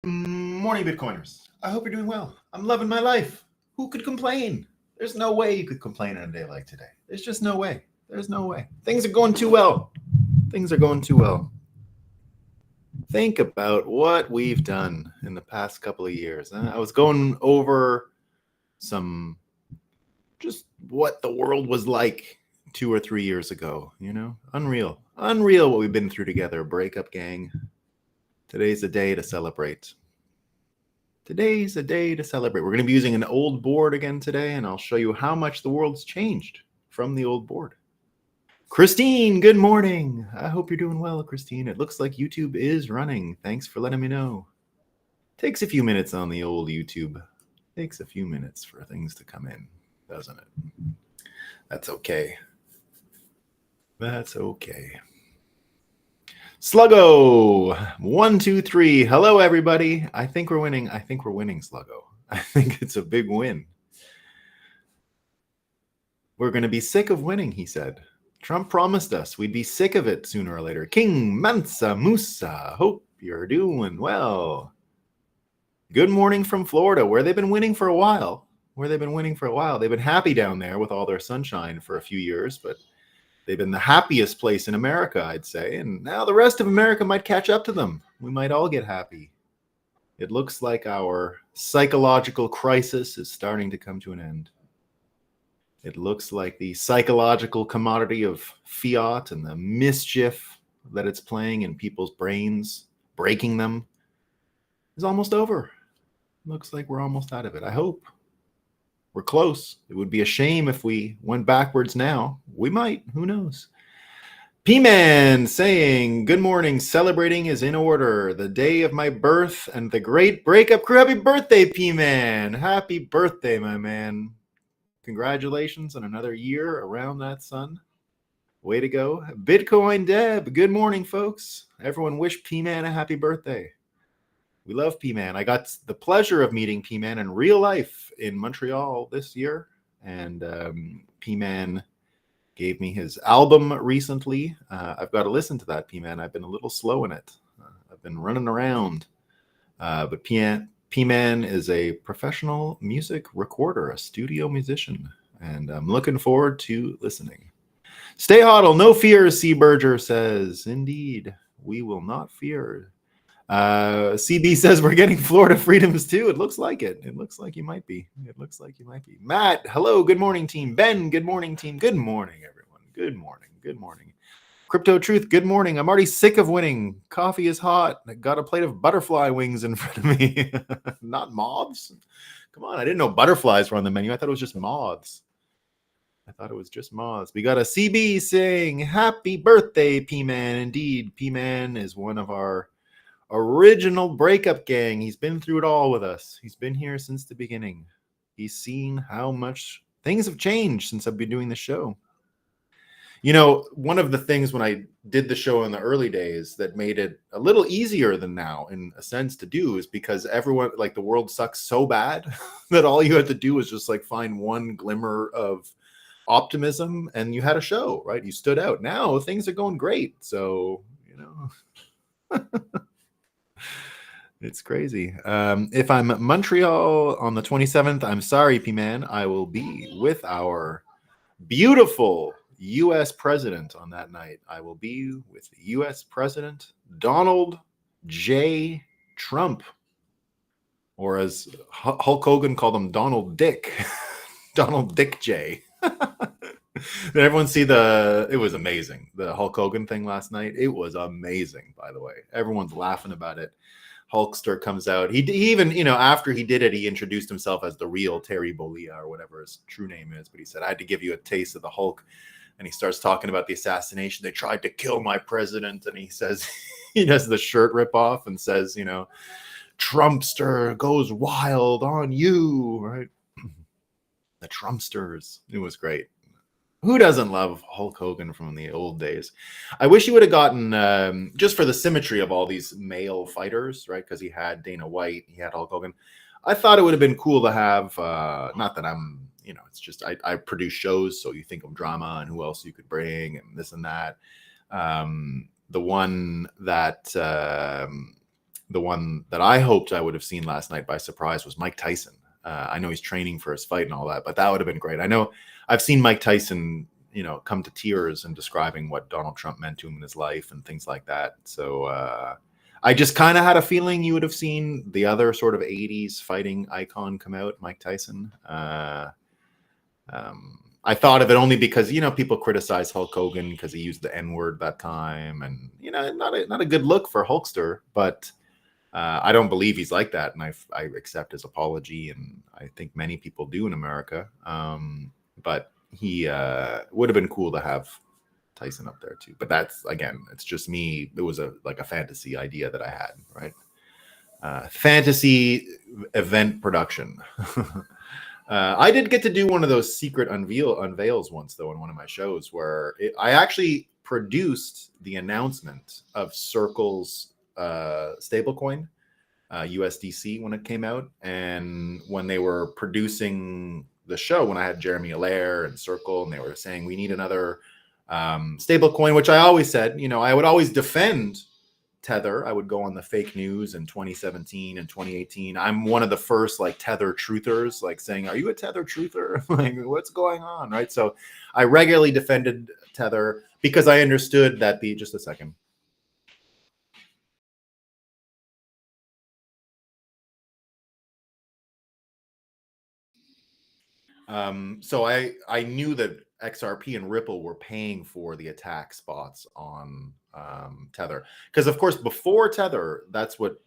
Morning, Bitcoiners. I hope you're doing well. I'm loving my life. Who could complain? There's no way you could complain on a day like today. There's just no way. There's no way. Things are going too well. Things are going too well. Think about what we've done in the past couple of years. I was going over just what the world was like 2 or 3 years ago. Unreal what we've been through together. Breakup gang. Today's a day to celebrate. We're going to be using an old board again today, and I'll show you how much the world's changed from the old board. Christine, good morning. I hope you're doing well, Christine. It looks like YouTube is running. Thanks for letting me know. Takes a few minutes on the old YouTube. Takes a few minutes for things to come in, doesn't it? That's okay. Sluggo, 1, 2, 3. Hello, everybody. I think we're winning, Sluggo. I think it's a big win. We're going to be sick of winning, he said. Trump promised us we'd be sick of it sooner or later. King Mansa Musa, hope you're doing well. Good morning from Florida, where they've been winning for a while. They've been happy down there with all their sunshine for a few years, but they've been the happiest place in America, I'd say, and now the rest of America might catch up to them. We might all get happy. It looks like our psychological crisis is starting to come to an end. It looks like the psychological commodity of fiat and the mischief that it's playing in people's brains, breaking them, is almost over. Looks like we're almost out of it. I hope. We're close. It would be a shame if we went backwards now. We might. Who knows? P-Man saying, good morning. Celebrating is in order. The day of my birth and the great breakup crew. Happy birthday, P-Man. Happy birthday, my man. Congratulations on another year around that sun. Way to go. Bitcoin Deb. Good morning, folks. Everyone wish P-Man a happy birthday. We love P-Man. I got the pleasure of meeting P-Man in real life in Montreal this year. And P-Man gave me his album recently. I've got to listen to that, P-Man. I've been a little slow in it. I've been running around. But P-Man is a professional music recorder, a studio musician. And I'm looking forward to listening. Stay hodl, no fear, Seaburger says. Indeed, we will not fear. CB says we're getting Florida freedoms too. It looks like it. It looks like you might be. Matt, hello. Good morning, team. Ben, good morning, team. Good morning, everyone. Good morning. Crypto Truth, good morning. I'm already sick of winning. Coffee is hot. I got a plate of butterfly wings in front of me. Not moths. Come on. I didn't know butterflies were on the menu. I thought it was just moths. We got a CB saying, happy birthday, P-Man. Indeed, P-Man is one of our original breakup gang. He's been through it all with us. He's been here since the beginning. He's seen how much things have changed since I've been doing the show. One of the things when I did the show in the early days that made it a little easier than now in a sense to do is because everyone, like the world sucks so bad that all you had to do was just like find one glimmer of optimism and you had a show, right? You stood out. Now things are going great. So, it's crazy. If I'm Montreal on the 27th, I'm sorry, P-Man. I will be with our beautiful U.S. president on that night. I will be with the U.S. President Donald J. Trump, or as Hulk Hogan called him, Donald Dick. Donald Dick J. Did everyone see it was amazing, the Hulk Hogan thing last night? It was amazing, by the way. Everyone's laughing about it. Hulkster comes out. He even, after he did it, he introduced himself as the real Terry Bollea or whatever his true name is. But he said, I had to give you a taste of the Hulk. And he starts talking about the assassination. They tried to kill my president. And he says, he does the shirt ripoff and says, Trumpster goes wild on you, right? The Trumpsters. It was great. Who doesn't love Hulk Hogan from the old days? I wish he would have gotten, just for the symmetry of all these male fighters, right? Because he had Dana White, he had Hulk Hogan. I thought it would have been cool to have, not that I'm, it's just, I produce shows, so you think of drama and who else you could bring and this and that. The one that The one that I hoped I would have seen last night by surprise was Mike Tyson. I know he's training for his fight and all that, but that would have been great. I know I've seen Mike Tyson, come to tears and describing what Donald Trump meant to him in his life and things like that. So I just kind of had a feeling you would have seen the other sort of 80s fighting icon come out, Mike Tyson. I thought of it only because, people criticize Hulk Hogan because he used the N-word that time. And, not a good look for Hulkster, but I don't believe he's like that. And I accept his apology. And I think many people do in America. But he would have been cool to have Tyson up there too. But that's, again, it's just me. It was a fantasy idea that I had, right? Fantasy event production. I did get to do one of those secret unveils once, though, in one of my shows where I actually produced the announcement of Circle's stablecoin, USDC, when it came out. And when they were producing the show, when I had Jeremy Allaire and Circle, and they were saying, we need another stablecoin, which I always said, I would always defend Tether. I would go on the fake news in 2017 and 2018. I'm one of the first Tether truthers, saying, are you a Tether truther? What's going on? Right. So I regularly defended Tether because I understood that just a second. So I knew that XRP and Ripple were paying for the attack spots on Tether. Because of course, before Tether, that's what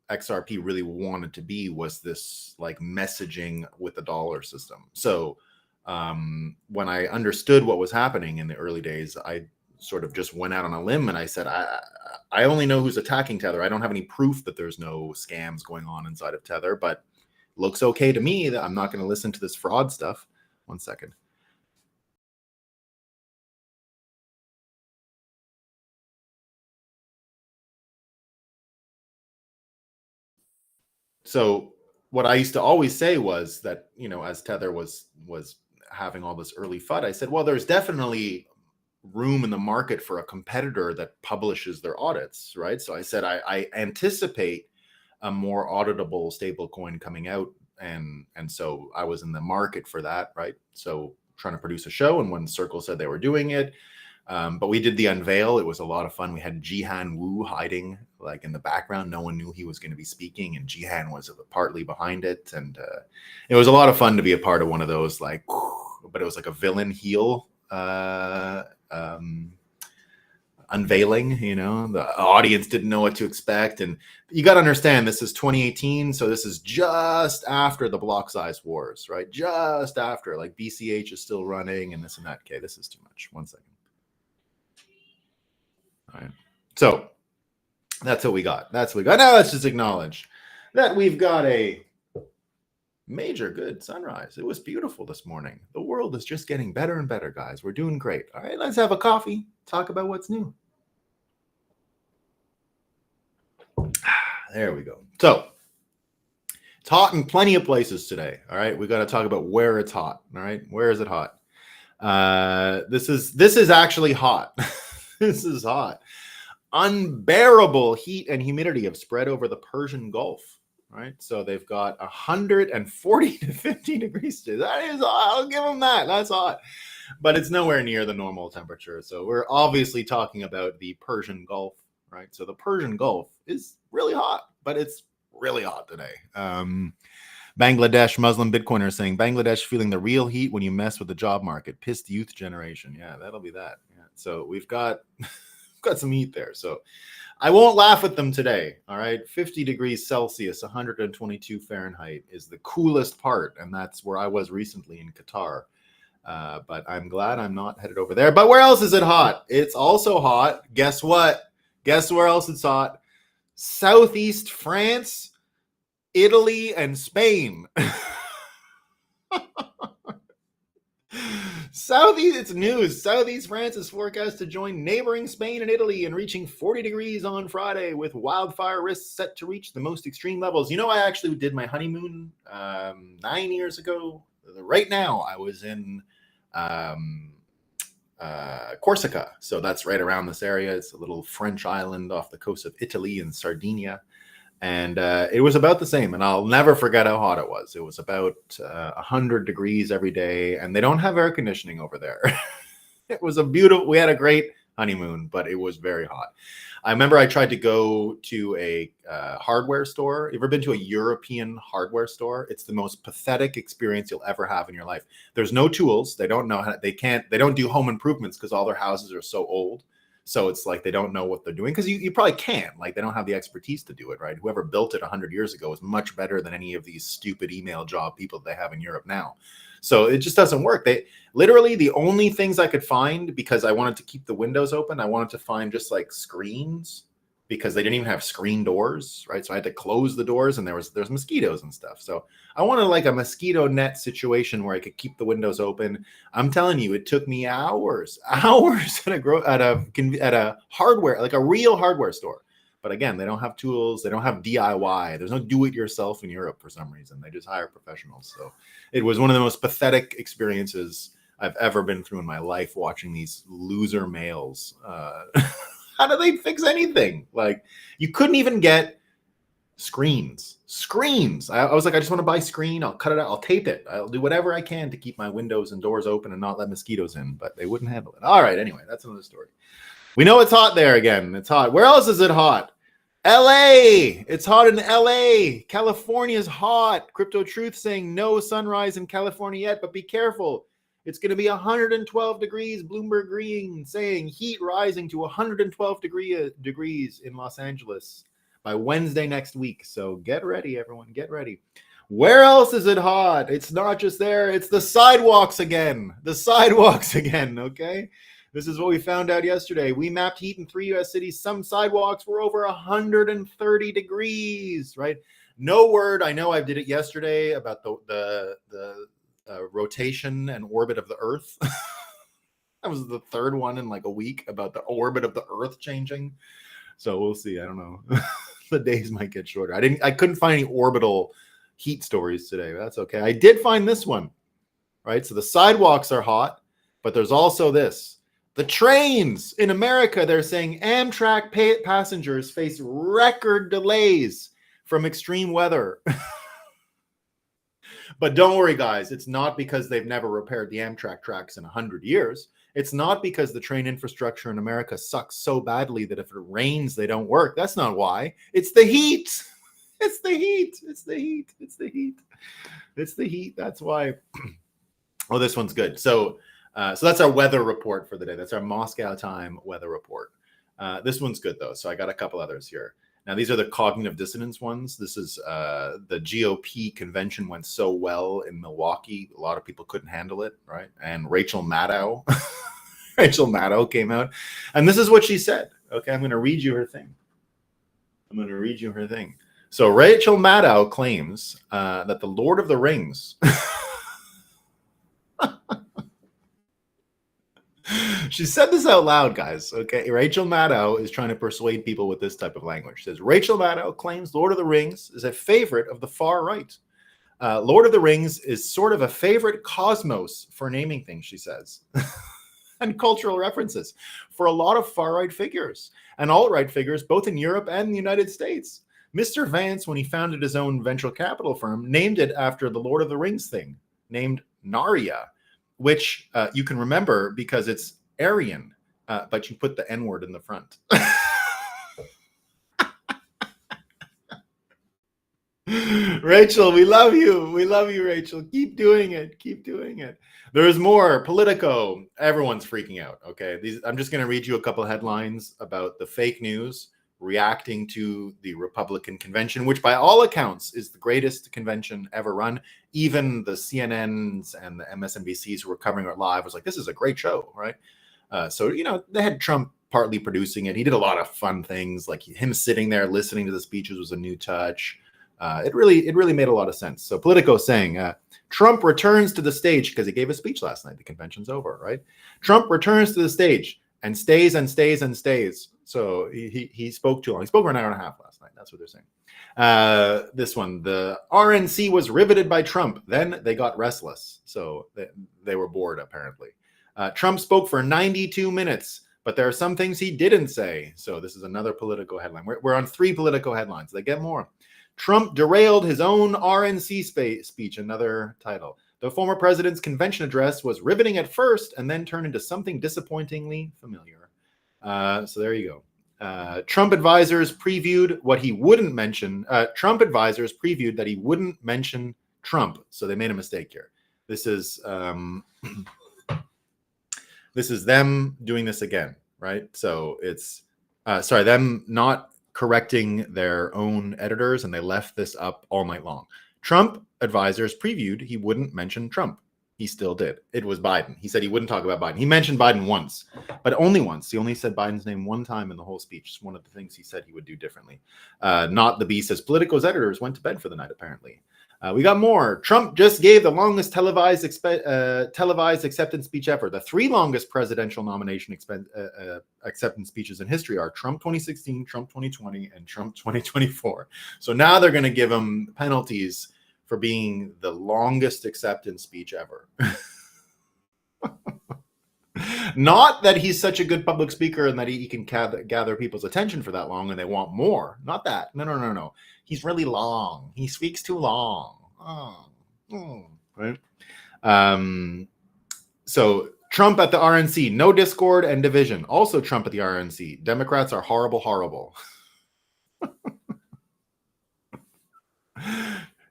XRP really wanted to be, was this messaging with the dollar system. So when I understood what was happening in the early days, I sort of just went out on a limb and I said, I only know who's attacking Tether. I don't have any proof that there's no scams going on inside of Tether, but looks okay to me. That I'm not going to listen to this fraud stuff. One second. So what I used to always say was that, as Tether was having all this early FUD, I said, well, there's definitely room in the market for a competitor that publishes their audits, right? So I said, I anticipate a more auditable stablecoin coming out. And so I was in the market for that, right? So trying to produce a show, and when Circle said they were doing it, but we did the unveil. It was a lot of fun. We had Jihan Wu hiding in the background. No one knew he was going to be speaking, and Jihan was partly behind it. And it was a lot of fun to be a part of one of those, but it was like a villain heel unveiling. The audience didn't know what to expect. And you got to understand, this is 2018. So this is just after the block size wars, right? Just after, BCH is still running and this and that. Okay, this is too much. One second. All right. So that's what we got. Now let's just acknowledge that we've got a major good sunrise. It was beautiful this morning. The world is just getting better and better, guys. We're doing great. All right, let's have a coffee. Talk about what's new. There we go. So it's hot in plenty of places today. All right, we got to talk about where it's hot. All right, where is it hot? This is actually hot. This is hot. Unbearable heat and humidity have spread over the Persian Gulf. Right, so they've got 140 to 50 degrees. That is, I'll give them that. That's hot, but it's nowhere near the normal temperature. So we're obviously talking about the Persian Gulf, right? So the Persian Gulf is really hot, but it's really hot today. Bangladesh Muslim Bitcoiner saying Bangladesh feeling the real heat when you mess with the job market. Pissed youth generation. Yeah, that'll be that. Yeah. So we've got some heat there. So I won't laugh at them today. All right. 50 degrees Celsius, 122 Fahrenheit is the coolest part. And that's where I was recently in Qatar. But I'm glad I'm not headed over there. But where else is it hot? It's also hot. Guess what? Guess where else it's hot? Southeast France, Italy, and Spain. It's news. Southeast France is forecast to join neighboring Spain and Italy in reaching 40 degrees on Friday, with wildfire risks set to reach the most extreme levels. I actually did my honeymoon 9 years ago. Right now, I was in Corsica. So that's right around this area. It's a little French island off the coast of Italy and Sardinia. And it was about the same. And I'll never forget how hot it was. It was about 100 degrees every day, and they don't have air conditioning over there. It was we had a great honeymoon, but it was very hot. I remember I tried to go to a hardware store. You ever been to a European hardware store? It's the most pathetic experience you'll ever have in your life. There's no tools. They don't know how, they don't do home improvements because all their houses are so old. So it's like they don't know what they're doing, because you probably can't. Like, they don't have the expertise to do it, right? Whoever built it 100 years ago is much better than any of these stupid email job people they have in Europe now. So it just doesn't work. They literally, the only things I could find, because I wanted to keep the windows open, I wanted to find just like screens, because they didn't even have screen doors, right? So I had to close the doors, and there's mosquitoes and stuff. So I wanted like a mosquito net situation where I could keep the windows open. I'm telling you, it took me hours at a hardware, like a real hardware store. But again, they don't have tools. They don't have DIY. There's no do-it-yourself in Europe for some reason. They just hire professionals. So it was one of the most pathetic experiences I've ever been through in my life, watching these loser males. How do they fix anything? Like, you couldn't even get screens. I was like, I just want to buy a screen. I'll cut it out. I'll tape it. I'll do whatever I can to keep my windows and doors open and not let mosquitoes in. But they wouldn't handle it. All right. Anyway, that's another story. We know it's hot there again. It's hot. Where else is it hot? LA. It's hot in LA. California's hot. Crypto Truth saying no sunrise in California yet, but be careful. It's going to be 112 degrees. Bloomberg Green saying heat rising to 112 degrees in Los Angeles by Wednesday next week. So get ready, everyone. Get ready. Where else is it hot? It's not just there. It's the sidewalks again. Okay? This is what we found out yesterday. We mapped heat in 3 U.S. cities. Some sidewalks were over 130 degrees, right? No word. I know I did it yesterday about the rotation and orbit of the Earth. That was the third one in like a week about the orbit of the Earth changing. So we'll see. I don't know. The days might get shorter. I couldn't find any orbital heat stories today. But that's okay. I did find this one, right? So the sidewalks are hot, but there's also this. The trains in America, they're saying Amtrak passengers face record delays from extreme weather. But don't worry, guys. It's not because they've never repaired the Amtrak tracks in 100 years. It's not because the train infrastructure in America sucks so badly that if it rains, they don't work. That's not why. It's the heat. It's the heat. That's why. Oh, this one's good. So that's our weather report for the day. That's our Moscow time weather report. This one's good, though. So I got a couple others here. Now, these are the cognitive dissonance ones. This is the GOP convention went so well in Milwaukee. A lot of people couldn't handle it, right? And Rachel Maddow came out. And this is what she said. Okay, I'm going to read you her thing. So Rachel Maddow claims that the Lord of the Rings... She said this out loud, guys. Okay, Rachel Maddow is trying to persuade people with this type of language. She says, Rachel Maddow claims Lord of the Rings is a favorite of the far right. Lord of the Rings is sort of a favorite cosmos for naming things, she says, and cultural references for a lot of far-right figures and alt-right figures, both in Europe and the United States. Mr. Vance, when he founded his own venture capital firm, named it after the Lord of the Rings thing, named Narya, which you can remember because it's Aryan, but you put the N-word in the front. Rachel, we love you. Rachel. Keep doing it. There's more. Politico. Everyone's freaking out, okay? I'm just going to read you a couple headlines about the fake news reacting to the Republican convention, which by all accounts is the greatest convention ever run. Even the CNNs and the MSNBCs who were covering it live was like, this is a great show, right? So, they had Trump partly producing it. He did a lot of fun things, like him sitting there listening to the speeches was a new touch. It really made a lot of sense. So Politico saying, Trump returns to the stage, because he gave a speech last night. The convention's over, right? Trump returns to the stage and stays and stays and stays. So he spoke too long. He spoke for an hour and a half last night. That's what they're saying. This one, the RNC was riveted by Trump. Then they got restless. So they were bored, apparently. Trump spoke for 92 minutes, But there are some things he didn't say. So this is another political headline. We're on 3 political headlines. They get more. Trump derailed his own RNC speech, another title. The former president's convention address was riveting at first and then turned into something disappointingly familiar. So there you go. Trump advisors previewed what he wouldn't mention. Trump advisors previewed that he wouldn't mention Trump. So they made a mistake here. This is this is them doing this again, right? So it's them not correcting their own editors, and they left this up all night long. Trump advisors previewed he wouldn't mention Trump. He still did. It was Biden. He said he wouldn't talk about Biden. He mentioned Biden once, but only once. He only said Biden's name one time in the whole speech. It's one of the things he said he would do differently. Not the beast, as Politico's editors went to bed for the night, apparently. We got more. Trump just gave the longest televised acceptance speech ever. The 3 longest presidential nomination acceptance speeches in history are Trump 2016, Trump 2020, and Trump 2024. So now they're going to give him penalties for being the longest acceptance speech ever. Not that he's such a good public speaker and that he can gather people's attention for that long and they want more. Not that. No. He's really long. He speaks too long. Right? So Trump at the RNC, no discord and division. Also Trump at the RNC. Democrats are horrible.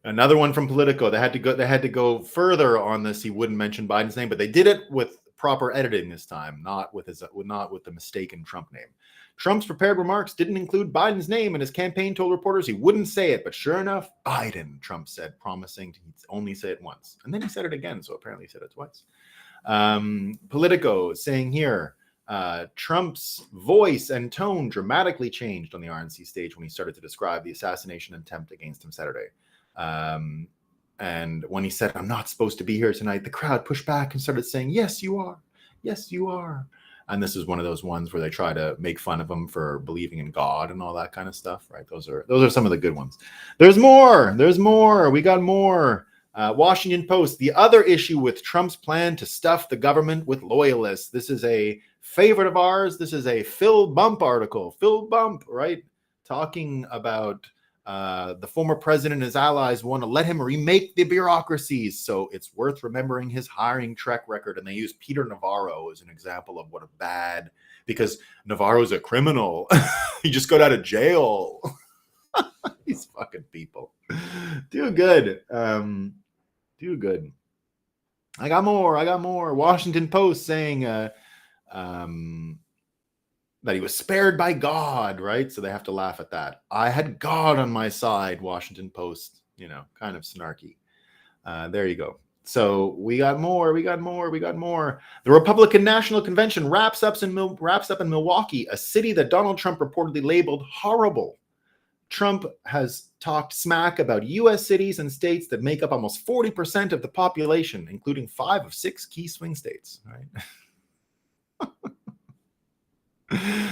Another one from Politico. They had to go further on this. He wouldn't mention Biden's name, but they did it with proper editing this time, not with the mistaken Trump name. Trump's prepared remarks didn't include Biden's name, and his campaign told reporters he wouldn't say it. But sure enough, Biden, Trump said, promising to only say it once. And then he said it again, so apparently he said it twice. Politico saying here, Trump's voice and tone dramatically changed on the RNC stage when he started to describe the assassination attempt against him Saturday. And when he said, "I'm not supposed to be here tonight," the crowd pushed back and started saying, "Yes, you are. Yes, you are." And this is one of those ones where they try to make fun of him for believing in God and all that kind of stuff, right? Those are some of the good ones. There's more. We got more. Washington Post, the other issue with Trump's plan to stuff the government with loyalists. This is a favorite of ours. This is a Phil Bump article. Phil Bump, right? Talking about the former president and his allies want to let him remake the bureaucracies. So it's worth remembering his hiring track record. And they use Peter Navarro as an example of what a bad, because Navarro's a criminal. He just got out of jail. These fucking people. Do good. Do good. I got more. Washington Post saying that he was spared by God, right? So they have to laugh at that. I had God on my side, Washington Post, kind of snarky. There you go. So we got more. The Republican National Convention wraps up in Milwaukee, a city that Donald Trump reportedly labeled horrible. Trump has talked smack about U.S. cities and states that make up almost 40% of the population, including 5 of 6 key swing states, right?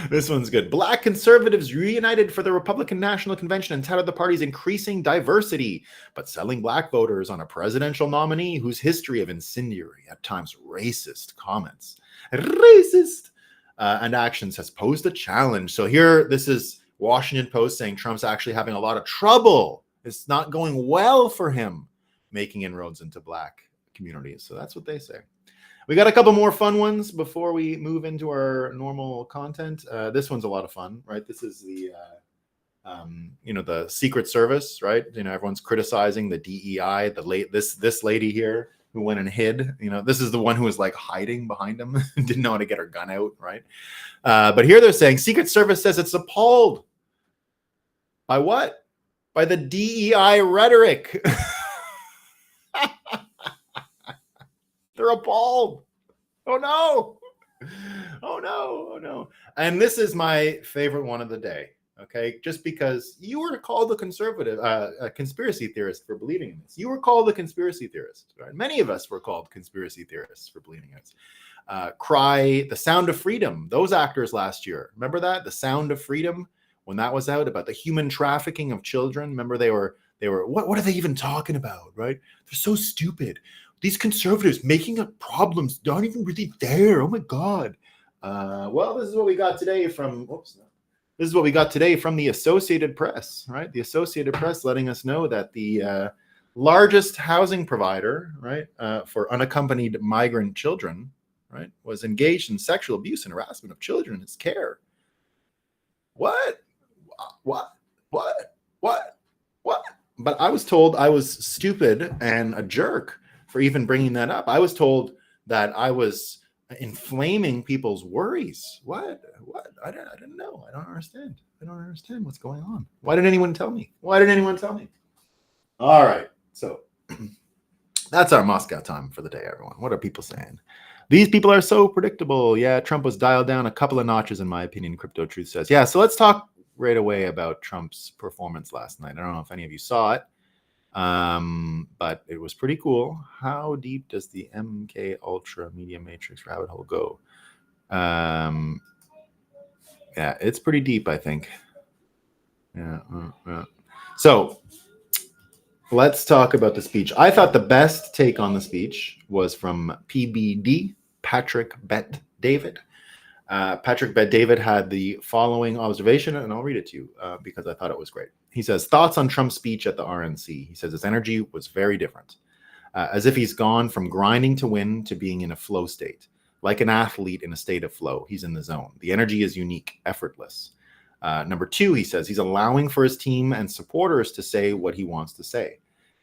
This one's good. Black conservatives reunited for the Republican National Convention and touted the party's increasing diversity, but selling black voters on a presidential nominee whose history of incendiary, at times racist comments, and actions has posed a challenge. So here, this is Washington Post saying Trump's actually having a lot of trouble. It's not going well for him making inroads into black communities. So that's what they say. We got a couple more fun ones before we move into our normal content. This one's a lot of fun, right? This is the, the Secret Service, right? Everyone's criticizing the DEI. This lady here who went and hid. This is the one who was like hiding behind him, didn't know how to get her gun out, right? But here they're saying Secret Service says it's appalled by what? By the DEI rhetoric. They're appalled. Oh no. And this is my favorite one of the day. Okay. Just because you were called a conspiracy theorist for believing in this. You were called a conspiracy theorist, right? Many of us were called conspiracy theorists for believing in this. Cry, The Sound of Freedom. Those actors last year. Remember that? The Sound of Freedom, when that was out, about the human trafficking of children. Remember they were, what are they even talking about, right? They're so stupid. These conservatives making up problems not even really there. Oh my God. Well, this is what we got today from. This is what we got today from the Associated Press, right? The Associated Press letting us know that the largest housing provider, right, for unaccompanied migrant children, right, was engaged in sexual abuse and harassment of children in its care. What? What? What? What? What? But I was told I was stupid and a jerk for even bringing that up. I was told that I was inflaming people's worries. What? I didn't know. I don't understand. I don't understand what's going on. Why didn't anyone tell me? Why didn't anyone tell me? All right. So that's our Moscow time for the day, everyone. What are people saying? These people are so predictable. Yeah, Trump was dialed down a couple of notches, in my opinion, Crypto Truth says. Yeah, so let's talk right away about Trump's performance last night. I don't know if any of you saw it, but it was pretty cool. How deep does the MK Ultra Media Matrix rabbit hole go? Yeah, it's pretty deep, I think. Yeah. So let's talk about the speech. I thought the best take on the speech was from PBD, Patrick Bet David. Patrick Bet David had the following observation, and I'll read it to you because I thought it was great. He says, thoughts on Trump's speech at the RNC. He says his energy was very different, as if he's gone from grinding to win to being in a flow state. Like an athlete in a state of flow, he's in the zone. The energy is unique, effortless. Number two, he says he's allowing for his team and supporters to say what he wants to say.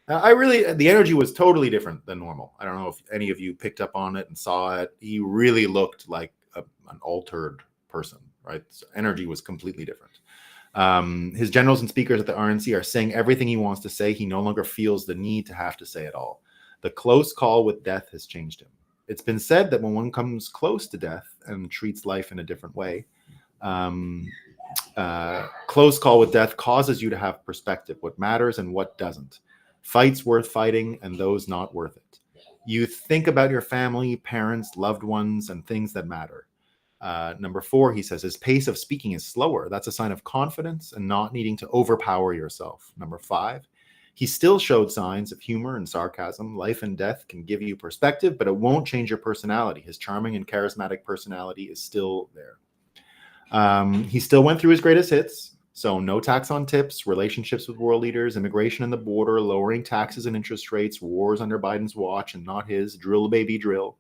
The energy was totally different than normal. I don't know if any of you picked up on it and saw it. He really looked like an altered person, right? So energy was completely different. His generals and speakers at the RNC are saying everything he wants to say. He no longer feels the need to have to say it all. The close call with death has changed him. It's been said that when one comes close to death and treats life in a different way, close call with death causes you to have perspective, what matters and what doesn't. Fights worth fighting and those not worth it. You think about your family, parents, loved ones, and things that matter. Number four, he says his pace of speaking is slower. That's a sign of confidence and not needing to overpower yourself. Number five, he still showed signs of humor and sarcasm. Life and death can give you perspective, but it won't change your personality. His charming and charismatic personality is still there. He still went through his greatest hits. So no tax on tips, relationships with world leaders, immigration and the border, lowering taxes and interest rates, wars under Biden's watch and not his, drill baby drill.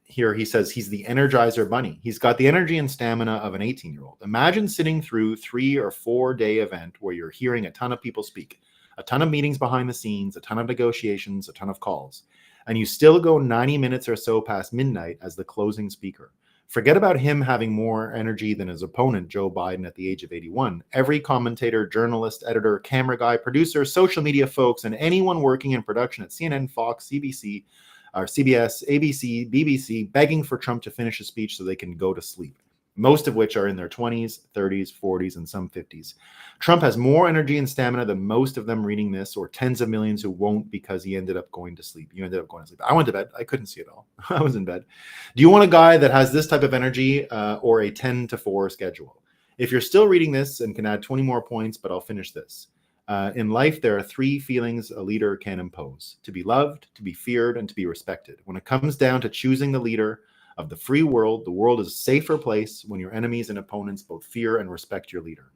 Here he says he's the Energizer Bunny. He's got the energy and stamina of an 18-year-old. Imagine sitting through 3 or 4 day event where you're hearing a ton of people speak, a ton of meetings behind the scenes, a ton of negotiations, a ton of calls, and you still go 90 minutes or so past midnight as the closing speaker. Forget about him having more energy than his opponent, Joe Biden, at the age of 81. Every commentator, journalist, editor, camera guy, producer, social media folks, and anyone working in production at CNN, Fox, CBC, or CBS, ABC, BBC, begging for Trump to finish his speech so they can go to sleep, most of which are in their 20s, 30s, 40s, and some 50s. Trump has more energy and stamina than most of them reading this, or tens of millions who won't because he ended up going to sleep. You ended up going to sleep. I went to bed. I couldn't see it all. I was in bed. Do you want a guy that has this type of energy or a 10 to 4 schedule? If you're still reading this and can add 20 more points, but I'll finish this. In life, there are 3 feelings a leader can impose: to be loved, to be feared, and to be respected. When it comes down to choosing the leader of the free world, the world is a safer place when your enemies and opponents both fear and respect your leader.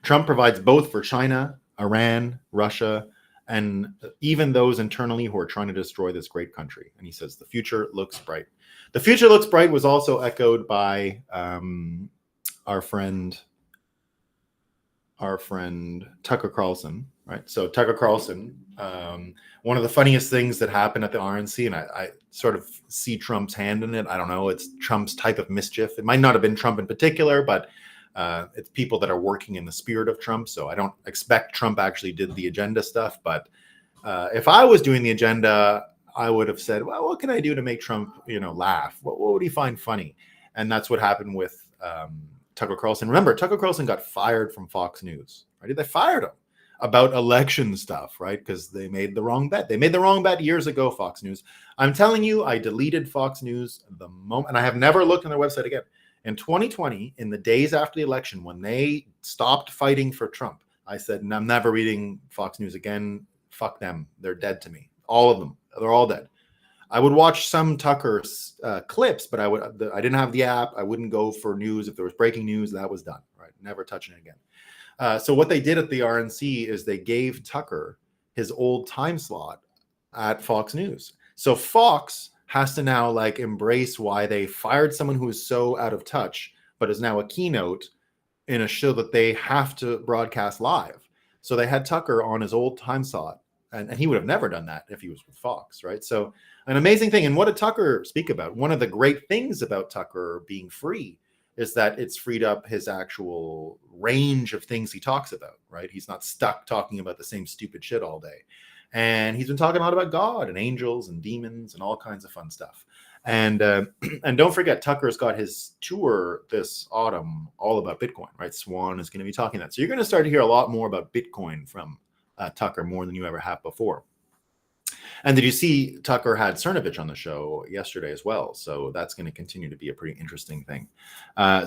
Trump provides both for China, Iran, Russia, and even those internally who are trying to destroy this great country. And he says the future looks bright. The future looks bright was also echoed by our friend Tucker Carlson, right? So Tucker Carlson, one of the funniest things that happened at the RNC, and I sort of see Trump's hand in it. I don't know. It's Trump's type of mischief. It might not have been Trump in particular, but it's people that are working in the spirit of Trump. So I don't expect Trump actually did the agenda stuff. But if I was doing the agenda, I would have said, well, what can I do to make Trump, laugh? What would he find funny? And that's what happened with Tucker Carlson. Remember, Tucker Carlson got fired from Fox News, right? They fired him about election stuff, right? Because they made the wrong bet. They made the wrong bet years ago, Fox News. I'm telling you, I deleted Fox News the moment, and I have never looked on their website again. In 2020, in the days after the election, when they stopped fighting for Trump, I said, I'm never reading Fox News again. Fuck them. They're dead to me. All of them. They're all dead. I would watch some Tucker clips, but I didn't have the app. I wouldn't go for news. If there was breaking news, that was done, right? Never touching it again. So what they did at the RNC is they gave Tucker his old time slot at Fox News. So Fox has to now like embrace why they fired someone who is so out of touch, but is now a keynote in a show that they have to broadcast live. So they had Tucker on his old time slot, and he would have never done that if he was with Fox, right? So an amazing thing. And what did Tucker speak about? One of the great things about Tucker being free is that it's freed up his actual range of things he talks about, right? He's not stuck talking about the same stupid shit all day. And he's been talking a lot about God and angels and demons and all kinds of fun stuff. And and don't forget, Tucker's got his tour this autumn all about Bitcoin, right? Swan is going to be talking that. So you're going to start to hear a lot more about Bitcoin from Tucker, more than you ever have before. And did you see Tucker had Cernovich on the show yesterday as well? So that's going to continue to be a pretty interesting thing.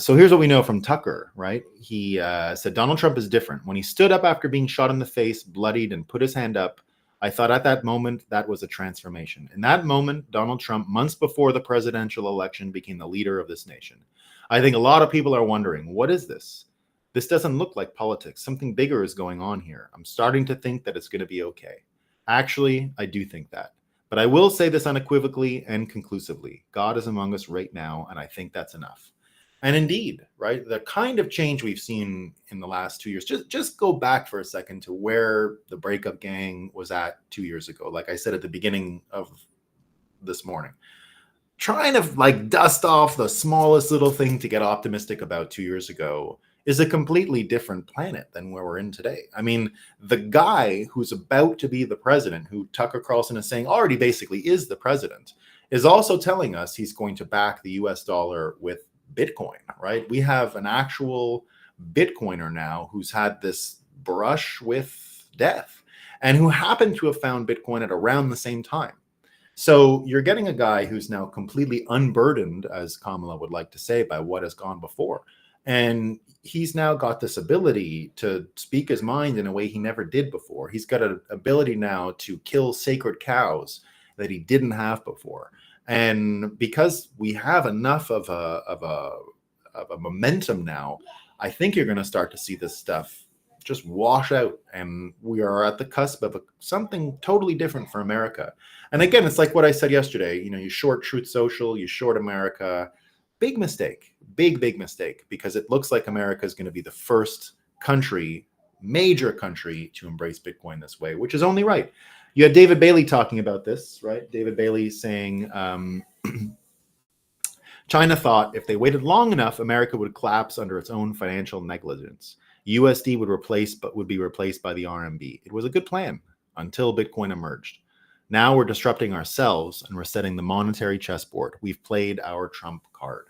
So here's what we know from Tucker, right? He said Donald Trump is different. When he stood up after being shot in the face, bloodied, and put his hand up, I thought at that moment that was a transformation. In that moment, Donald Trump, months before the presidential election, became the leader of this nation. I think a lot of people are wondering, what is this? This doesn't look like politics. Something bigger is going on here. I'm starting to think that it's going to be okay. Actually, I do think that. But I will say this unequivocally and conclusively. God is among us right now, and I think that's enough. And indeed, right, the kind of change we've seen in the last 2 years, just go back for a second to where the Breakup gang was at 2 years ago. Like I said at the beginning of this morning, trying to like dust off the smallest little thing to get optimistic about 2 years ago is a completely different planet than where we're in today. I mean, the guy who's about to be the president, who Tucker Carlson is saying already basically is the president, is also telling us he's going to back the US dollar with Bitcoin, right? We have an actual Bitcoiner now who's had this brush with death and who happened to have found Bitcoin at around the same time. So you're getting a guy who's now completely unburdened, as Kamala would like to say, by what has gone before. And he's now got this ability to speak his mind in a way he never did before. He's got an ability now to kill sacred cows that he didn't have before. And because we have enough of a momentum now, I think you're going to start to see this stuff just wash out, and we are at the cusp of something totally different for America. And again, it's like what I said yesterday. You know, you short Truth Social, you short America. Big mistake, big mistake, because it looks like America is going to be the first country, major country, to embrace Bitcoin this way, which is only right. You had David Bailey talking about this, right? David Bailey saying China thought if they waited long enough, America would collapse under its own financial negligence. USD would be replaced by the RMB. It was a good plan until Bitcoin emerged. Now we're disrupting ourselves and we're setting the monetary chessboard. We've played our trump card.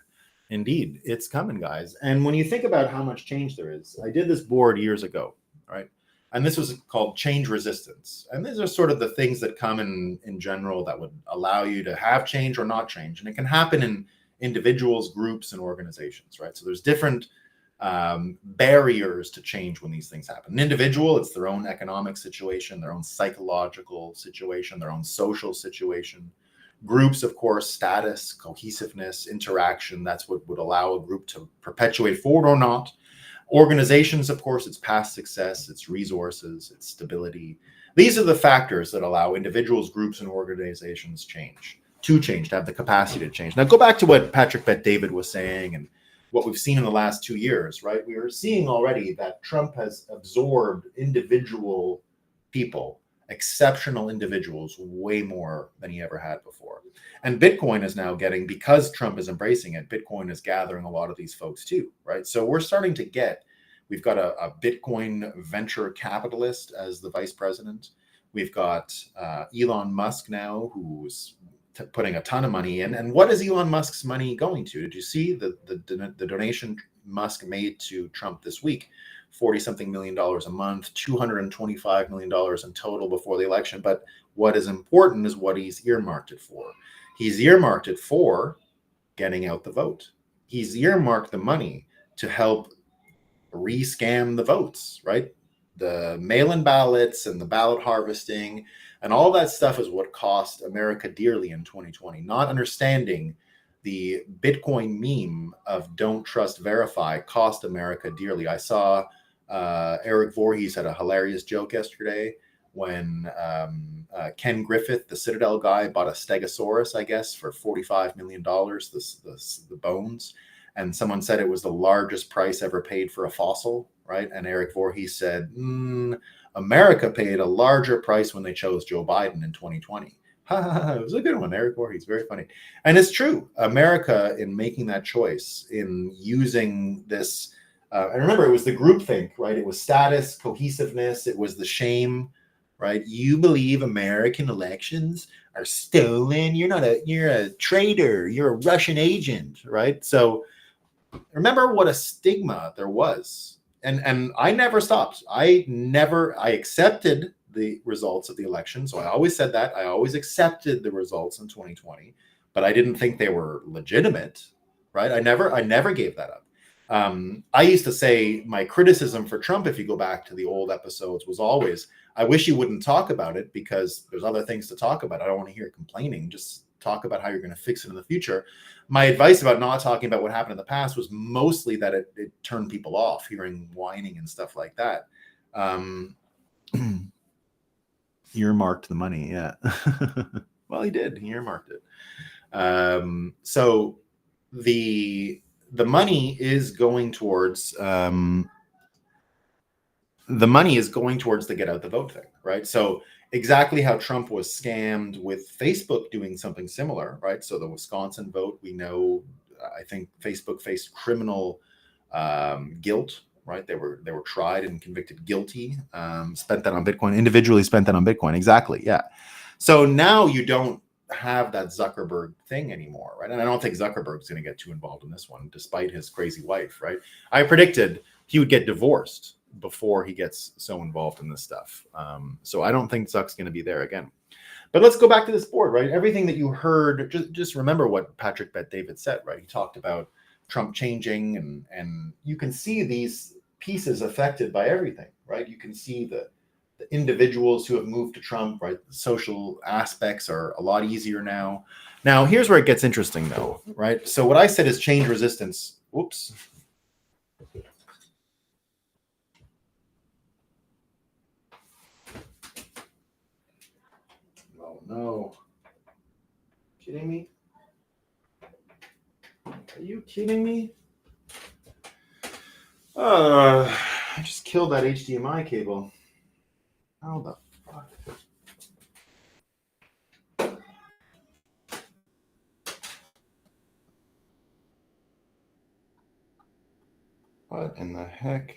Indeed, it's coming, guys. And when you think about how much change there is, I did this board years ago, right? And this was called change resistance. And these are sort of the things that come in general that would allow you to have change or not change. And it can happen in individuals, groups, and organizations, right? So there's different barriers to change when these things happen. An individual, it's their own economic situation, their own psychological situation, their own social situation. Groups, of course, status, cohesiveness, interaction, that's what would allow a group to perpetuate forward or not. Organizations, of course, it's past success, it's resources, it's stability. These are the factors that allow individuals, groups, and organizations to have the capacity to change. Now, go back to what Patrick Bet-David was saying and what we've seen in the last 2 years, right? We are seeing already that Trump has absorbed individual people, exceptional individuals, way more than he ever had before. And Bitcoin is now getting, because Trump is embracing it, Bitcoin is gathering a lot of these folks too, right? So we're starting to we've got a Bitcoin venture capitalist as the vice president. We've got Elon Musk now, who's putting a ton of money in. And what is Elon Musk's money going to? Did you see the donation Musk made to Trump this week? $40-something million a month, $225 million in total before the election. But what is important is what he's earmarked it for. He's earmarked it for getting out the vote. He's earmarked the money to help re-scam the votes, right? the mail-in ballots and the ballot harvesting and all that stuff is what cost America dearly in 2020. Not understanding the Bitcoin meme of "Don't trust, verify" cost America dearly. I saw Eric Voorhees had a hilarious joke yesterday when Ken Griffith, the Citadel guy, bought a Stegosaurus, I guess, for $45 million, the bones. And someone said it was the largest price ever paid for a fossil, right? And Eric Voorhees said, America paid a larger price when they chose Joe Biden in 2020. It was a good one, Eric Voorhees, very funny. And it's true. America, in making that choice, in using this, and remember, it was the groupthink, right? It was status, cohesiveness, it was the shame, right? You believe American elections are stolen. You're a traitor. You're a Russian agent, right? So remember what a stigma there was. And I never stopped. I accepted the results of the election. So I always said that. I always accepted the results in 2020, but I didn't think they were legitimate, right? I never gave that up. I used to say my criticism for Trump, if you go back to the old episodes, was always, I wish you wouldn't talk about it because there's other things to talk about. I don't want to hear complaining. Just talk about how you're going to fix it in the future. My advice about not talking about what happened in the past was mostly that it turned people off, hearing whining and stuff like that. Earmarked the money, yeah. Well, he did. He earmarked it. So the money is going towards the get out the vote thing, right? So exactly how Trump was scammed with Facebook doing something similar, right? So the Wisconsin vote, we know, I think Facebook faced criminal guilt, right? They were tried and convicted guilty, spent that on Bitcoin, individually spent that on Bitcoin. Exactly, yeah. So now you don't have that Zuckerberg thing anymore, right? And I don't think Zuckerberg's going to get too involved in this one, despite his crazy wife, right? I predicted he would get divorced before he gets so involved in this stuff. So I don't think Zuck's going to be there again. But let's go back to this board, right? Everything that you heard, just remember what Patrick Bet-David said, right? He talked about Trump changing, and you can see these pieces affected by everything, right? You can see the individuals who have moved to Trump, right? The social aspects are a lot easier now. Now, here's where it gets interesting, though, right? So what I said is change resistance. Whoops. Oh, no. Kidding me? Are you kidding me? I just killed that HDMI cable. How the fuck? What in the heck?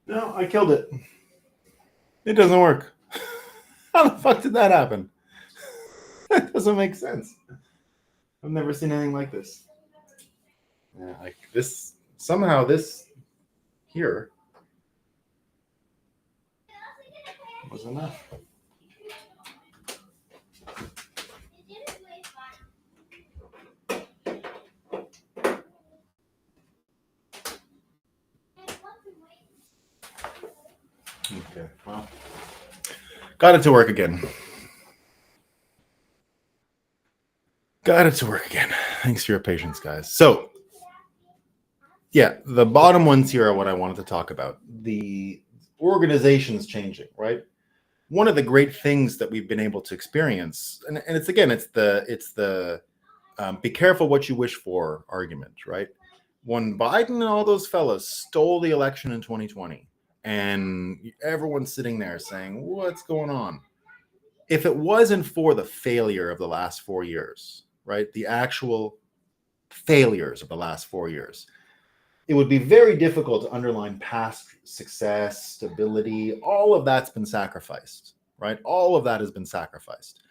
No, I killed it. It doesn't work. How the fuck did that happen? That doesn't make sense. I've never seen anything like this. Yeah, like this, somehow this here was enough. Okay, well, got it to work again. Got it to work again. Thanks for your patience, guys. So, yeah, the bottom ones here are what I wanted to talk about. The organization's changing, right? One of the great things that we've been able to experience, and it's the be careful what you wish for argument, right? When Biden and all those fellas stole the election in 2020, and everyone's sitting there saying, what's going on? If it wasn't for the failure of the last 4 years, right? The actual failures of the last 4 years, it would be very difficult to underline past success, stability. All of that's been sacrificed, right? All of that has been sacrificed.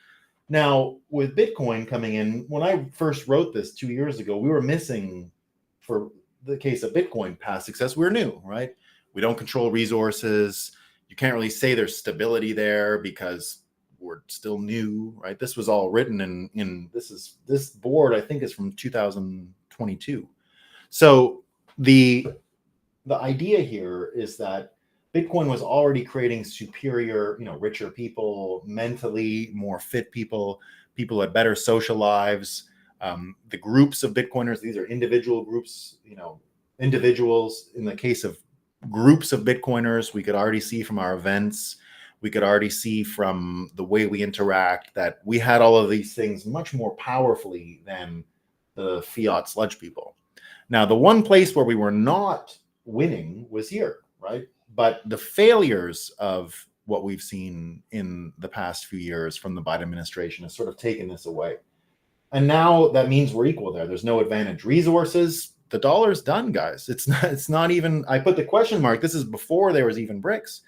Now, with Bitcoin coming in, when I first wrote this 2 years ago, we were missing, for the case of Bitcoin past success, we're new, right? We don't control resources. You can't really say there's stability there because we're still new, right? This was all written in this board, I think, is from 2022. So the idea here is that Bitcoin was already creating superior, richer people, mentally more fit people, people who had better social lives. The groups of Bitcoiners, these are individual groups, individuals. In the case of groups of Bitcoiners, we could already see from our events, we could already see from the way we interact that we had all of these things much more powerfully than the fiat sludge people. Now, the one place where we were not winning was here, right? But the failures of what we've seen in the past few years from the Biden administration has sort of taken this away. And now that means we're equal there. There's no advantage. Resources, the dollar's done, guys. It's not even, I put the question mark. This is before there was even BRICS.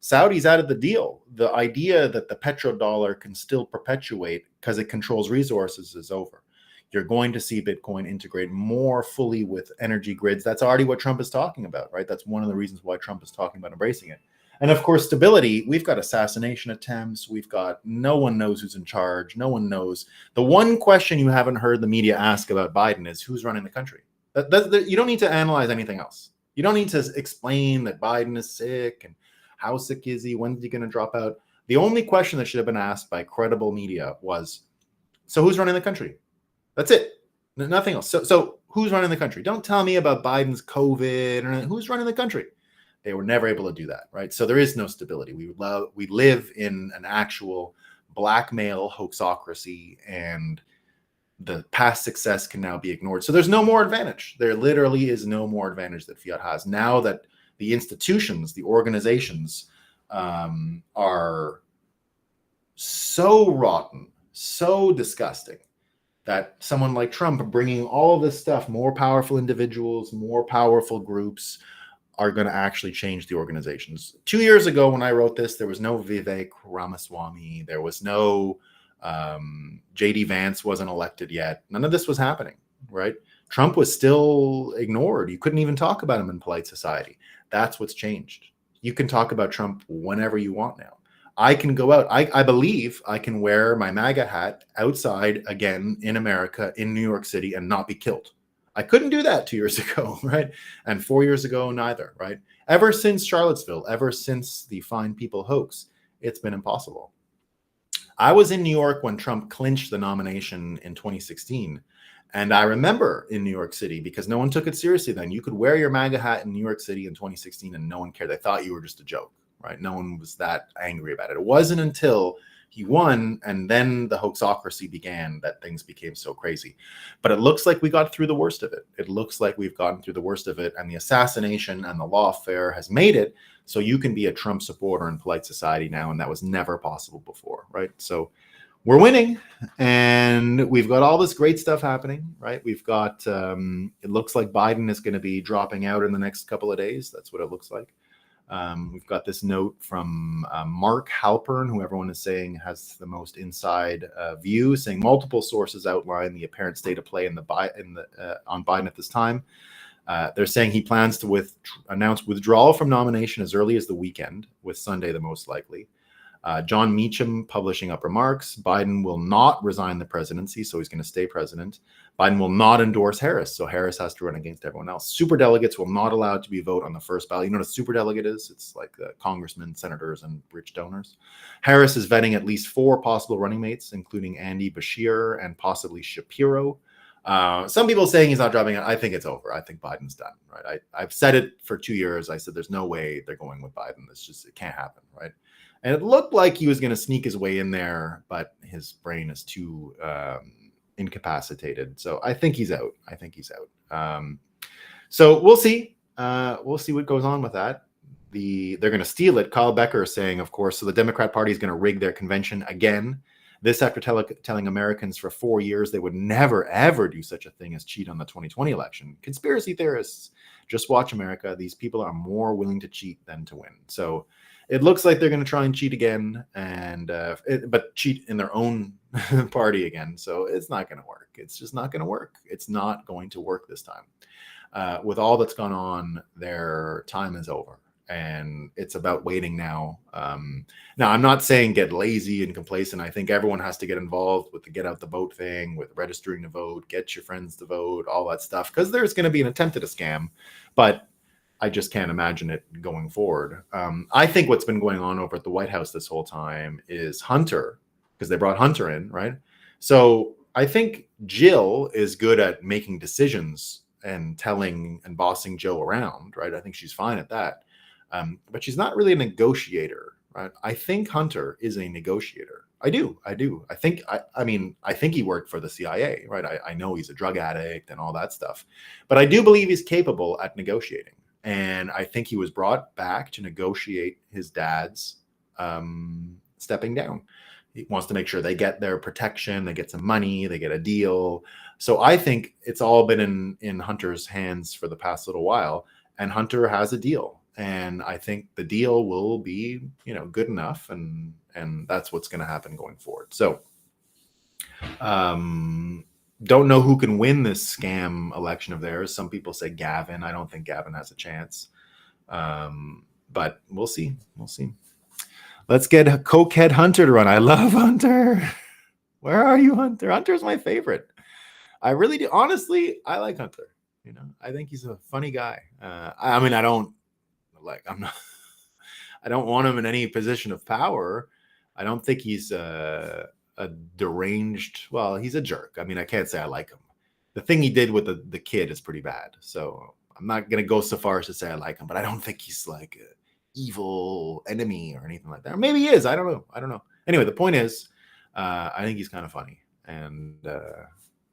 Saudi's out of the deal. The idea that the petrodollar can still perpetuate because it controls resources is over. You're going to see Bitcoin integrate more fully with energy grids. That's already what Trump is talking about, right? That's one of the reasons why Trump is talking about embracing it. And of course, stability. We've got assassination attempts. We've got, no one knows who's in charge. No one knows. The one question you haven't heard the media ask about Biden is who's running the country. You don't need to analyze anything else. You don't need to explain that Biden is sick and how sick is he? When's he going to drop out? The only question that should have been asked by credible media was, so who's running the country? That's it. Nothing else. So who's running the country? Don't tell me about Biden's COVID or who's running the country. They were never able to do that, right? So there is no stability. We live in an actual blackmail hoaxocracy, and the past success can now be ignored. So there's no more advantage. There literally is no more advantage that fiat has. Now that the institutions, the organizations are so rotten, so disgusting, that someone like Trump bringing all of this stuff, more powerful individuals, more powerful groups, are going to actually change the organizations. 2 years ago when I wrote this, there was no Vivek Ramaswamy. There was no J.D. Vance wasn't elected yet. None of this was happening, right? Trump was still ignored. You couldn't even talk about him in polite society. That's what's changed. You can talk about Trump whenever you want now. I can go out. I believe I can wear my MAGA hat outside again in America, in New York City, and not be killed. I couldn't do that 2 years ago, right? And 4 years ago, neither, right? Ever since Charlottesville, ever since the Fine People hoax, it's been impossible. I was in New York when Trump clinched the nomination in 2016. And I remember in New York City, because no one took it seriously then, you could wear your MAGA hat in New York City in 2016 and no one cared. They thought you were just a joke, right? No one was that angry about it. It wasn't until he won and then the hoaxocracy began that things became so crazy. But it looks like we got through the worst of it. It looks like we've gotten through the worst of it, and the assassination and the lawfare has made it so you can be a Trump supporter in polite society now, and that was never possible before, right? So we're winning, and we've got all this great stuff happening, right? We've got, it looks like Biden is going to be dropping out in the next couple of days. That's what it looks like. We've got this note from Mark Halpern, who everyone is saying has the most inside view, saying multiple sources outline the apparent state of play on Biden at this time. They're saying he plans to announce withdrawal from nomination as early as the weekend, with Sunday the most likely. John Meacham publishing up remarks. Biden will not resign the presidency, so he's going to stay president. Biden will not endorse Harris, so Harris has to run against everyone else. Superdelegates will not allow it to be vote on the first ballot. You know what a superdelegate is? It's like the congressmen, senators, and rich donors. Harris is vetting at least 4 possible running mates, including Andy Beshear and possibly Shapiro. Some people saying he's not dropping out. I think it's over. I think Biden's done, right? I've said it for 2 years. I said there's no way they're going with Biden. It can't happen, right? And it looked like he was going to sneak his way in there, but his brain is too incapacitated. So I think he's out. So we'll see. We'll see what goes on with that. They're going to steal it. Kyle Becker is saying, of course, so the Democrat Party is going to rig their convention again. This after telling Americans for 4 years they would never, ever do such a thing as cheat on the 2020 election. Conspiracy theorists, just watch America. These people are more willing to cheat than to win. So it looks like they're going to try and cheat again, but cheat in their own party again. So it's not going to work. It's just not going to work. It's not going to work this time. With all that's gone on, their time is over, and it's about waiting now. Now, I'm not saying get lazy and complacent. I think everyone has to get involved with the get out the vote thing, with registering to vote, get your friends to vote, all that stuff, because there's going to be an attempt at a scam, but I just can't imagine it going forward. I think what's been going on over at the White House this whole time is Hunter, because they brought Hunter in, right? So I think Jill is good at making decisions and telling and bossing Joe around, right? I think she's fine at that. But she's not really a negotiator, right? I think Hunter is a negotiator. I do. I think he worked for the CIA, right? I know he's a drug addict and all that stuff, but I do believe he's capable at negotiating. And I think he was brought back to negotiate his dad's stepping down. He wants to make sure they get their protection, they get some money, they get a deal. So I think it's all been in Hunter's hands for the past little while, and Hunter has a deal. And I think the deal will be, good enough, and that's what's going to happen going forward. So, don't know who can win this scam election of theirs. Some people say Gavin. I don't think Gavin has a chance, but we'll see. Let's get Cokehead Hunter to run. I love Hunter. Where are you, Hunter? Hunter's my favorite. I really do. Honestly, I like Hunter. I think he's a funny guy. I don't want him in any position of power. I don't think he's a deranged. Well, he's a jerk. I can't say I like him. The thing he did with the kid is pretty bad. So I'm not going to go so far as to say I like him, but I don't think he's like an evil enemy or anything like that. Or maybe he is. I don't know. Anyway, the point is, I think he's kind of funny, and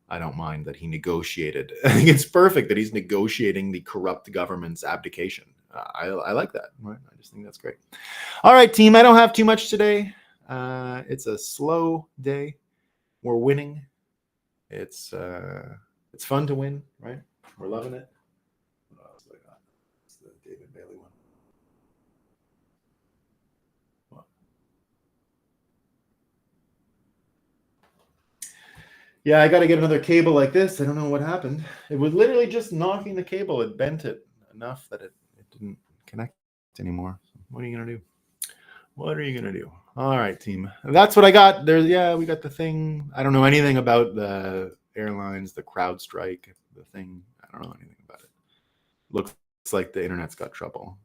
I don't mind that he negotiated. I think it's perfect that he's negotiating the corrupt government's abdication. I like that. Right? I just think that's great. All right, team. I don't have too much today. It's a slow day. We're winning. It's fun to win, right? We're loving it. What else do I got? It's the David Bailey one. What? Yeah, I got to get another cable like this. I don't know what happened. It was literally just knocking the cable. It bent it enough that it didn't connect anymore. What are you gonna do? All right, team. That's what I got. We got the thing. I don't know anything about the airlines, the crowd strike, the thing. I don't know anything about it. Looks like the internet's got trouble.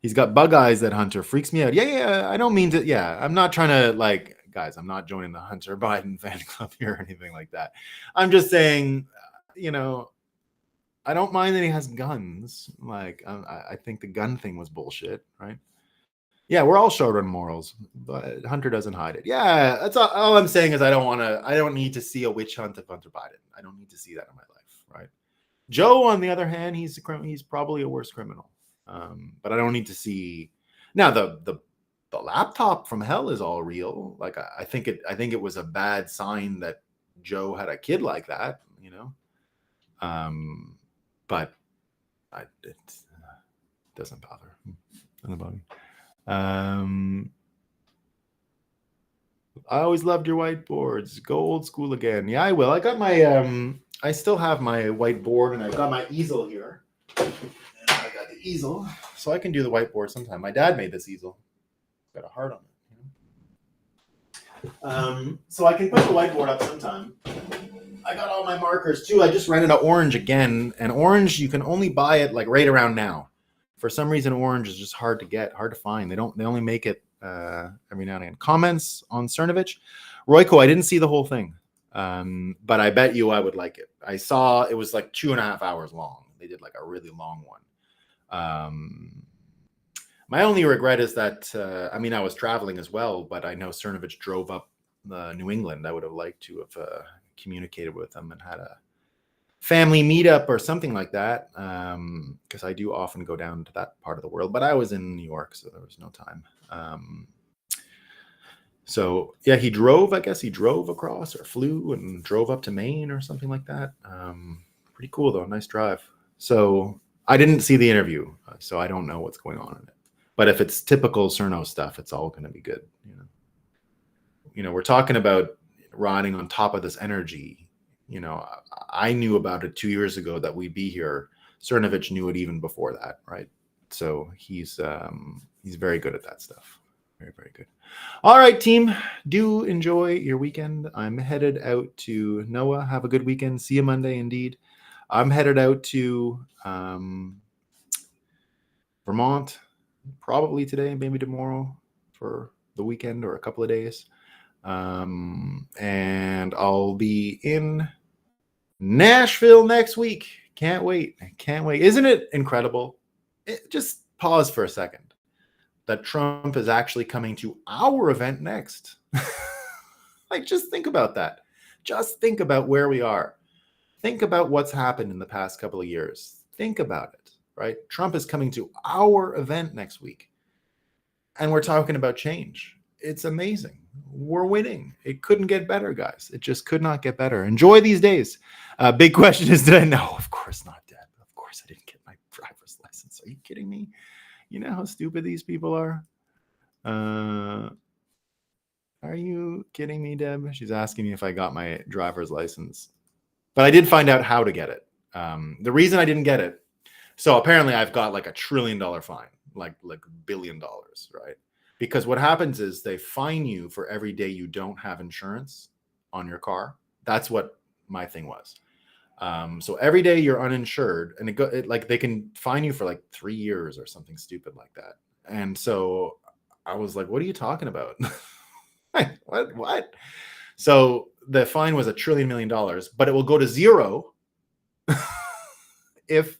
He's got bug eyes, that Hunter. Freaks me out. Yeah. I don't mean to. Yeah, I'm not trying to, guys, I'm not joining the Hunter Biden fan club here or anything like that. I'm just saying, I don't mind that he has guns. I think the gun thing was bullshit, right? Yeah, we're all short on morals, but Hunter doesn't hide it. Yeah, that's all I'm saying is I don't need to see a witch hunt of Hunter Biden. I don't need to see that in my life, right? Joe, on the other hand, he's probably a worse criminal. But I don't need to see. Now the laptop from hell is all real. I think it was a bad sign that Joe had a kid like that, but it doesn't bother. Doesn't bother me. I always loved your whiteboards. Go old school again. Yeah, I will. I got my I still have my whiteboard, and I've got my easel here. And I got the easel, so I can do the whiteboard sometime. My dad made this easel. Got a heart on it. So I can put the whiteboard up sometime. I got all my markers too. I just rented an orange again, and orange you can only buy it right around now. For some reason, orange is just hard to get, hard to find. They only make it every now and again. Comments on Cernovich. Royko, I didn't see the whole thing, but I bet you I would like it. I saw it was 2.5 hours long. They did a really long one. My only regret is that, I was traveling as well, but I know Cernovich drove up New England. I would have liked to have communicated with them and had a family meetup or something like that, because I do often go down to that part of the world, but I was in New York, so there was no time. So yeah, he drove across, or flew and drove up to Maine or something like that. Pretty cool though. Nice drive. So I didn't see the interview, so I don't know what's going on in it, But if it's typical Cerno stuff, it's all going to be good. We're talking about riding on top of this energy. I knew about it 2 years ago that we'd be here. Cernovich knew it even before that, right? So he's very good at that stuff. Very, very good. All right, team. Do enjoy your weekend. I'm headed out to Noah. Have a good weekend. See you Monday, indeed. I'm headed out to Vermont, probably today, maybe tomorrow for the weekend or a couple of days. And I'll be in Nashville next week. Can't wait. Isn't it incredible? Just pause for a second. That Trump is actually coming to our event next. Like, just think about that. Just think about where we are. Think about what's happened in the past couple of years. Think about it, right? Trump is coming to our event next week. And we're talking about change. It's amazing. We're winning. It couldn't get better, guys. It just could not get better. Enjoy these days. Big question is, did I know? Of course not, Deb. Of course I didn't get my driver's license. Are you kidding me? You know how stupid these people are? Are you kidding me, Deb? She's asking me if I got my driver's license. But I did find out how to get it. The reason I didn't get it, so apparently I've got like $1 trillion fine, like $1 billion, right? Because what happens is they fine you for every day you don't have insurance on your car. That's what my thing was. So every day you're uninsured, and like they can fine you for like 3 years or something stupid like that. And so I was like, "What are you talking about? What?" So the fine was $1 trillion, but it will go to zero if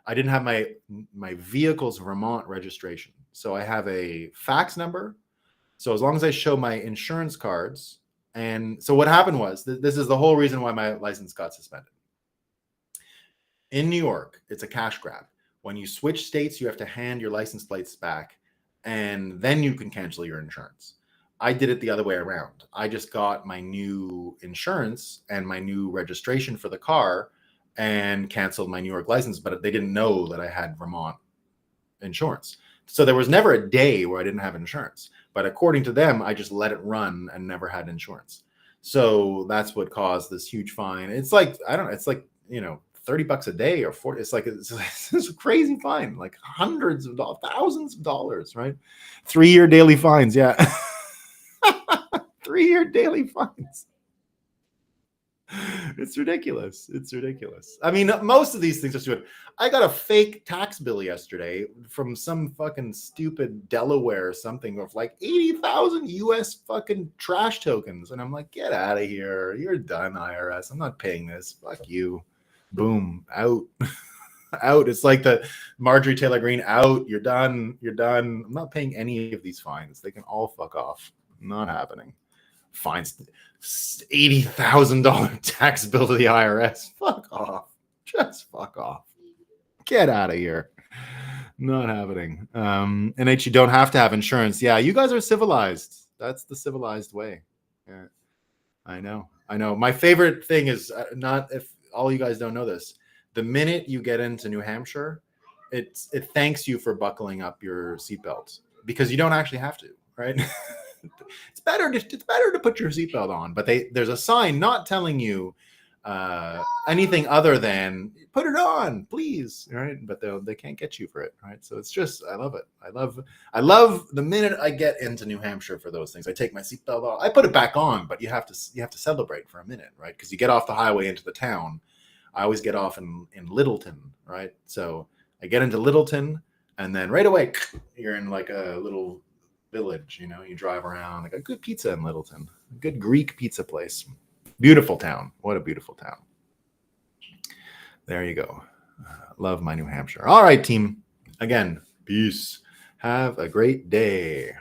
I didn't have my vehicle's Vermont registration. So I have a fax number. So as long as I show my insurance cards, and so what happened was this is the whole reason why my license got suspended. In New York, it's a cash grab. When you switch states, you have to hand your license plates back, and then you can cancel your insurance. I did it the other way around. I just got my new insurance and my new registration for the car and canceled my New York license, but they didn't know that I had Vermont insurance. So there was never a day where I didn't have insurance. But according to them, I just let it run and never had insurance. So that's what caused this huge fine. It's like, I don't know, it's like, $30 a day or 40. It's like, it's a crazy fine, like hundreds of dollars, thousands of dollars, right? 3-year daily fines. Yeah. 3-year daily fines. It's ridiculous. I mean, most of these things are stupid. I got a fake tax bill yesterday from some fucking stupid Delaware or something of like 80,000 US fucking trash tokens. And I'm like, get out of here. You're done, IRS. I'm not paying this. Fuck you. Boom. Out. Out. It's like the Marjorie Taylor Greene out. You're done. I'm not paying any of these fines. They can all fuck off. Not happening. Fines $80,000 tax bill to the IRS. Fuck off. Just fuck off. Get out of here. Not happening. And that you don't have to have insurance. Yeah, you guys are civilized. That's the civilized way. Yeah, I know. My favorite thing is not, if all you guys don't know this, the minute you get into New Hampshire, it thanks you for buckling up your seatbelt because you don't actually have to, right? It's better to put your seatbelt on, but there's a sign not telling you anything other than put it on, please, right? But they can't get you for it, right? So it's just, I love it. I love the minute I get into New Hampshire for those things. I take my seatbelt off, I put it back on, but you have to celebrate for a minute, right? Because you get off the highway into the town. I always get off in Littleton, right? So I get into Littleton, and then right away you're in like a little village, you drive around, like a good pizza in Littleton, a good Greek pizza place. Beautiful town. What a beautiful town. There you go. Love my New Hampshire. All right, team. Again, peace. Have a great day.